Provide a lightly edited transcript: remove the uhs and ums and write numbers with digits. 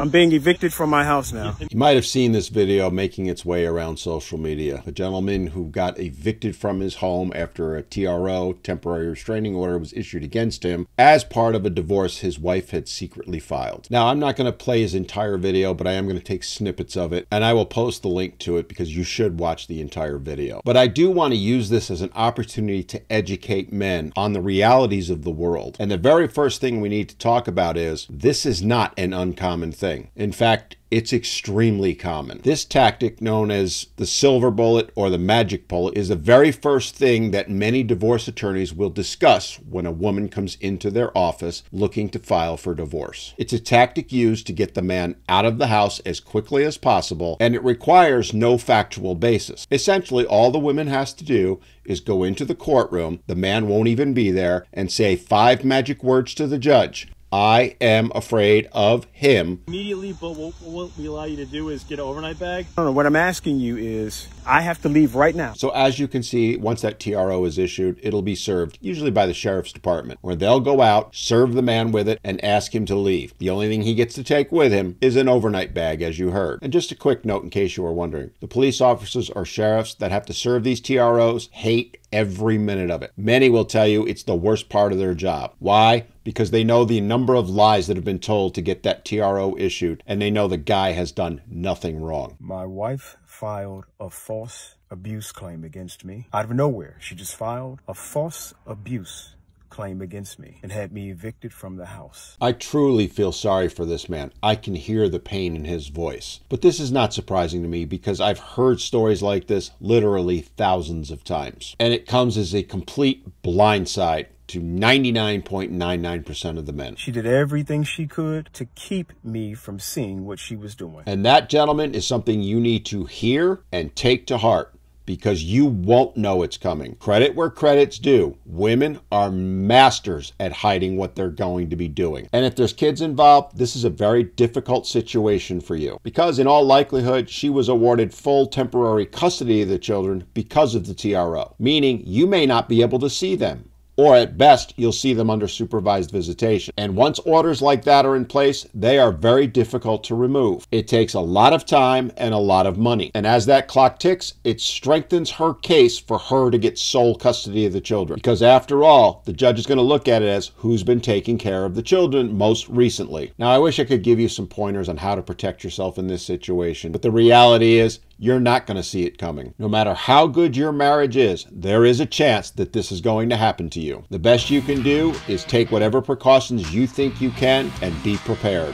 I'm being evicted from my house now. You might have seen this video making its way around social media. A gentleman who got evicted from his home after a TRO, temporary restraining order, was issued against him as part of a divorce his wife had secretly filed. Now, I'm not going to play his entire video, but I am going to take snippets of it, and I will post the link to it because you should watch the entire video. But I do want to use this as an opportunity to educate men on the realities of the world. And the very first thing we need to talk about is this is not an uncommon thing. In fact, it's extremely common. This tactic, known as the silver bullet or the magic bullet, is the very first thing that many divorce attorneys will discuss when a woman comes into their office looking to file for divorce. It's a tactic used to get the man out of the house as quickly as possible, and it requires no factual basis. Essentially, all the woman has to do is go into the courtroom, the man won't even be there, and say 5 magic words to the judge. I am afraid of him. Immediately, but what we allow you to do is get an overnight bag. No, what I'm asking you is, I have to leave right now. So as you can see, once that TRO is issued, it'll be served, usually by the sheriff's department, where they'll go out, serve the man with it, and ask him to leave. The only thing he gets to take with him is an overnight bag, as you heard. And just a quick note in case you were wondering, the police officers or sheriffs that have to serve these TROs hate every minute of it. Many will tell you it's the worst part of their job. Why? Because they know the number of lies that have been told to get that TRO issued, and they know the guy has done nothing wrong. My wife filed a false abuse claim against me. Out of nowhere, she just filed a false abuse claim against me and had me evicted from the house. I truly feel sorry for this man. I can hear the pain in his voice. But this is not surprising to me because I've heard stories like this literally thousands of times. And it comes as a complete blindside to 99.99% of the men. She did everything she could to keep me from seeing what she was doing. And that, gentlemen, is something you need to hear and take to heart, because you won't know it's coming. Credit where credit's due. Women are masters at hiding what they're going to be doing. And if there's kids involved, this is a very difficult situation for you, because in all likelihood, she was awarded full temporary custody of the children because of the TRO, meaning you may not be able to see them. Or at best, you'll see them under supervised visitation. And once orders like that are in place, they are very difficult to remove. It takes a lot of time and a lot of money. And as that clock ticks, it strengthens her case for her to get sole custody of the children. Because after all, the judge is going to look at it as who's been taking care of the children most recently. Now, I wish I could give you some pointers on how to protect yourself in this situation, but the reality is, you're not going to see it coming. No matter how good your marriage is, there is a chance that this is going to happen to you. The best you can do is take whatever precautions you think you can and be prepared.